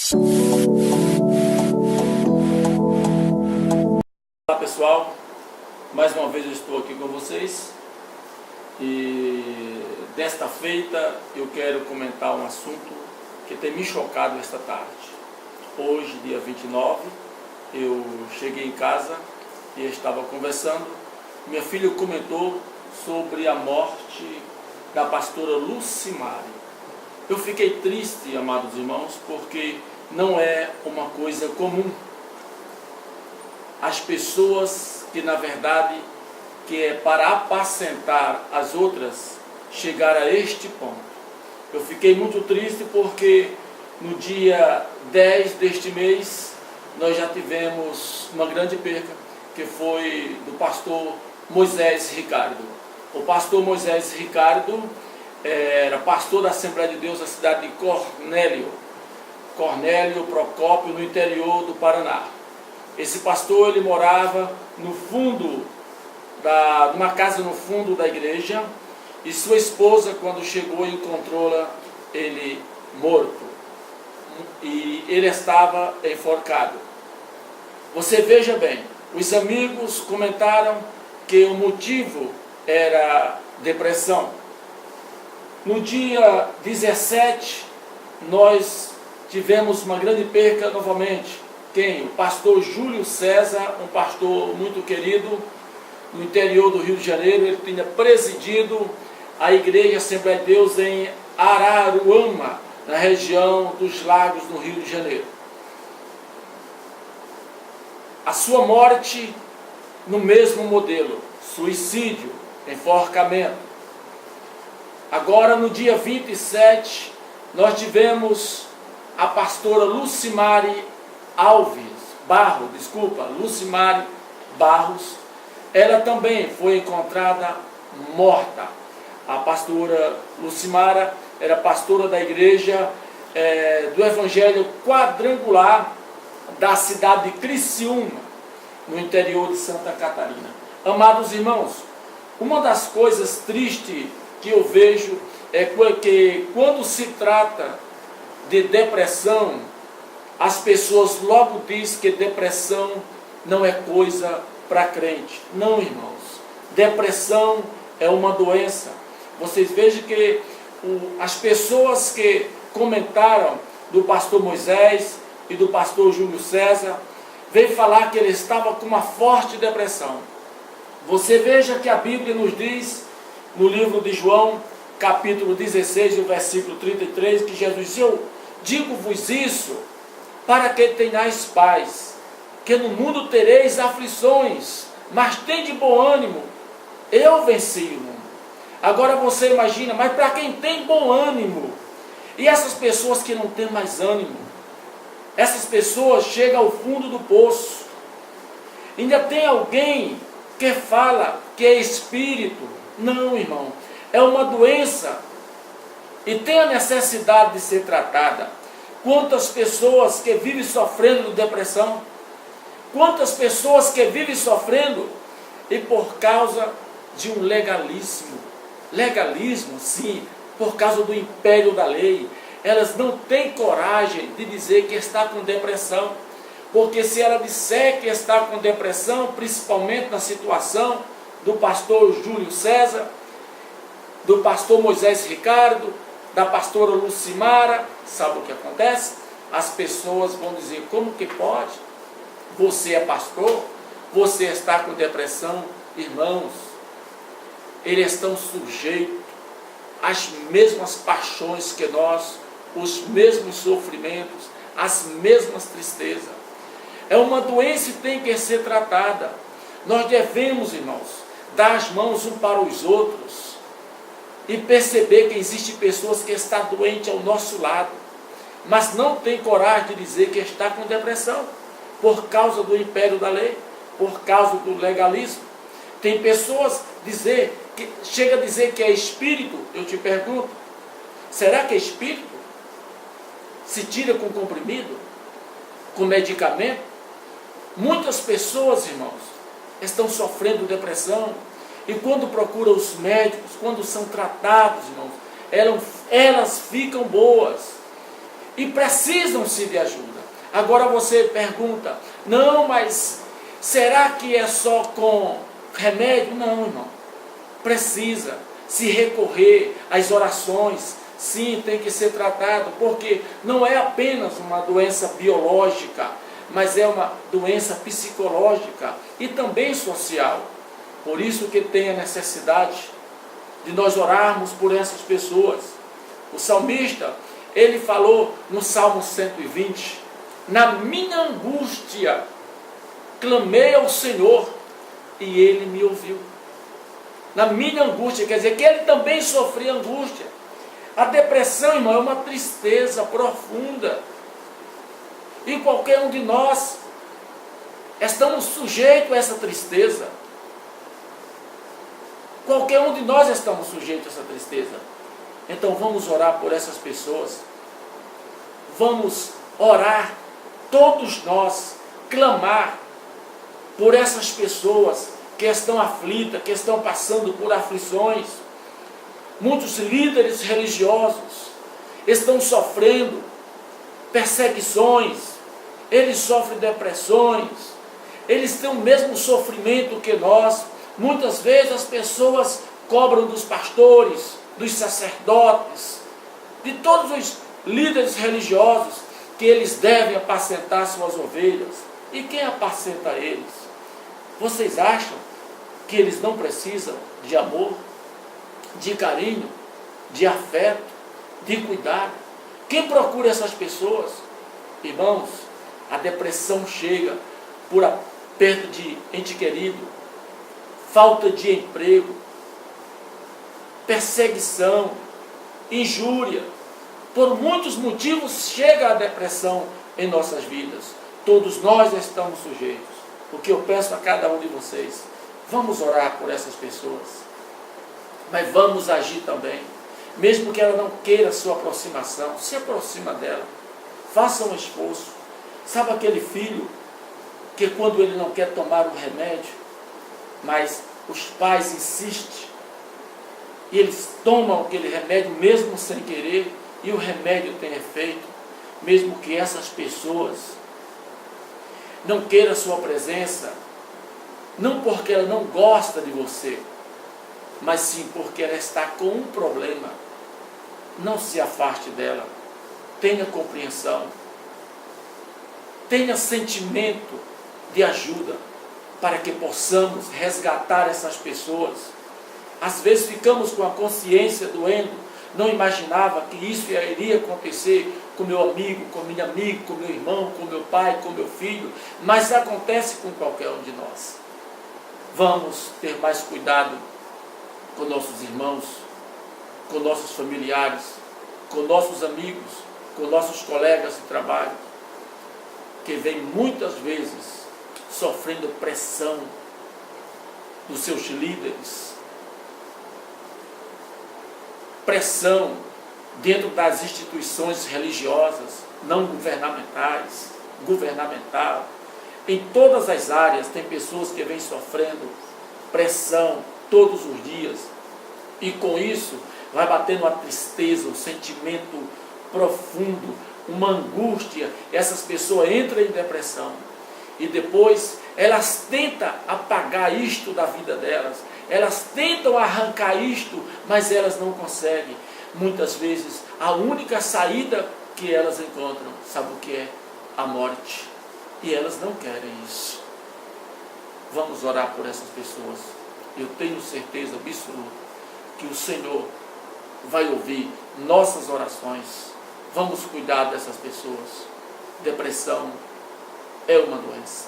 Olá pessoal, mais uma vez eu estou aqui com vocês e desta feita eu quero comentar um assunto que tem me chocado esta tarde. Hoje, dia 29, eu cheguei em casa e estava conversando. Minha filha comentou sobre a morte da pastora Lucimari. Eu fiquei triste, amados irmãos, porque não é uma coisa comum. As pessoas que, na verdade, que é para apacentar as outras, chegar a este ponto. Eu fiquei muito triste porque no dia 10 deste mês, nós já tivemos uma grande perca, que foi do pastor Moisés Ricardo. O pastor Moisés Ricardo era pastor da Assembleia de Deus da cidade de Cornélio Procópio, no interior do Paraná. Esse pastor, ele morava no fundo, numa casa no fundo da igreja, e sua esposa, quando chegou, encontrou-la ele morto. E ele estava enforcado. Você veja bem, os amigos comentaram que o motivo era depressão. No dia 17, nós tivemos uma grande perca novamente. Quem? O pastor Júlio César, um pastor muito querido, no interior do Rio de Janeiro. Ele tinha presidido a Igreja Assembleia de Deus em Araruama, na região dos Lagos, no Rio de Janeiro. A sua morte no mesmo modelo, suicídio, enforcamento. Agora, no dia 27, nós tivemos a pastora Lucimari Barros. Ela também foi encontrada morta. A pastora Lucimara era pastora da igreja do Evangelho Quadrangular da cidade de Criciúma, no interior de Santa Catarina. Amados irmãos, uma das coisas tristes que eu vejo é que quando se trata de depressão, as pessoas logo dizem que depressão não é coisa para crente. Não, irmãos. Depressão é uma doença. Vocês vejam que as pessoas que comentaram do pastor Moisés e do pastor Júlio César veio falar que ele estava com uma forte depressão. Você veja que a Bíblia nos diz, no livro de João, capítulo 16, o versículo 33, que Jesus disse: eu digo-vos isso para que tenhais paz, que no mundo tereis aflições, mas tende bom ânimo, eu venci o mundo. Agora você imagina, mas para quem tem bom ânimo, e essas pessoas que não têm mais ânimo, essas pessoas chegam ao fundo do poço. Ainda tem alguém que fala que é espírito. Não, irmão, é uma doença e tem a necessidade de ser tratada. Quantas pessoas que vivem sofrendo de depressão, quantas pessoas que vivem sofrendo e por causa de um legalismo, sim, por causa do império da lei, elas não têm coragem de dizer que está com depressão, porque se ela disser que está com depressão, principalmente na situação do pastor Júlio César, do pastor Moisés Ricardo, da pastora Lucimara, sabe o que acontece? As pessoas vão dizer: como que pode? Você é pastor? Você está com depressão? Irmãos, eles estão sujeitos às mesmas paixões que nós, os mesmos sofrimentos, as mesmas tristezas. É uma doença e tem que ser tratada. Nós devemos, irmãos, dar as mãos um para os outros e perceber que existem pessoas que estão doentes ao nosso lado, mas não tem coragem de dizer que está com depressão, por causa do império da lei, por causa do legalismo. Tem pessoas que chega a dizer que é espírito. Eu te pergunto, será que é espírito? Se tira com comprimido? Com medicamento? Muitas pessoas, irmãos, estão sofrendo depressão, e quando procuram os médicos, quando são tratados, irmãos, elas ficam boas. e precisam-se de ajuda. Agora você pergunta, não, mas será que é só com remédio? Não, irmão. Precisa se recorrer às orações. Sim, tem que ser tratado, porque não é apenas uma doença biológica, mas é uma doença psicológica e também social. Por isso que tem a necessidade de nós orarmos por essas pessoas. O salmista, ele falou no Salmo 120, na minha angústia, clamei ao Senhor e Ele me ouviu. Na minha angústia, quer dizer que ele também sofria angústia. A depressão, irmão, é uma tristeza profunda. E qualquer um de nós estamos sujeitos a essa tristeza. Qualquer um de nós estamos sujeitos a essa tristeza. Então vamos orar por essas pessoas. Vamos orar, todos nós, clamar por essas pessoas que estão aflitas, que estão passando por aflições. Muitos líderes religiosos estão sofrendo perseguições, eles sofrem depressões, eles têm o mesmo sofrimento que nós. Muitas vezes as pessoas cobram dos pastores, dos sacerdotes, de todos os líderes religiosos, que eles devem apacentar suas ovelhas. E quem apacenta eles? Vocês acham que eles não precisam de amor, de carinho, de afeto, de cuidado? Quem procura essas pessoas? Irmãos, a depressão chega por a perda de ente querido, falta de emprego, perseguição, injúria. Por muitos motivos chega a depressão em nossas vidas. Todos nós estamos sujeitos. O que eu peço a cada um de vocês, vamos orar por essas pessoas, mas vamos agir também. Mesmo que ela não queira a sua aproximação, se aproxima dela, faça um esforço. Sabe aquele filho que quando ele não quer tomar um remédio, mas os pais insistem, e eles tomam aquele remédio mesmo sem querer, e o remédio tem efeito, mesmo que essas pessoas não queiram a sua presença, não porque ela não gosta de você, mas sim porque ela está com um problema. Não se afaste dela, tenha compreensão, tenha sentimento de ajuda, para que possamos resgatar essas pessoas. Às vezes ficamos com a consciência doendo, não imaginava que isso iria acontecer com meu amigo, com minha amiga, com meu irmão, com meu pai, com meu filho, mas acontece com qualquer um de nós. Vamos ter mais cuidado com nossos irmãos, com nossos familiares, com nossos amigos, com nossos colegas de trabalho, que vêm muitas vezes sofrendo pressão dos seus líderes, pressão dentro das instituições religiosas, não governamentais, governamental. Em todas as áreas tem pessoas que vêm sofrendo pressão todos os dias, e com isso vai batendo uma tristeza, um sentimento profundo, uma angústia. Essas pessoas entram em depressão e depois elas tentam apagar isto da vida delas, elas tentam arrancar isto, mas elas não conseguem. Muitas vezes a única saída que elas encontram, sabe o que é? A morte. E elas não querem isso. Vamos orar por essas pessoas. Eu tenho certeza absoluta que o Senhor vai ouvir nossas orações. Vamos cuidar dessas pessoas. Depressão é uma doença.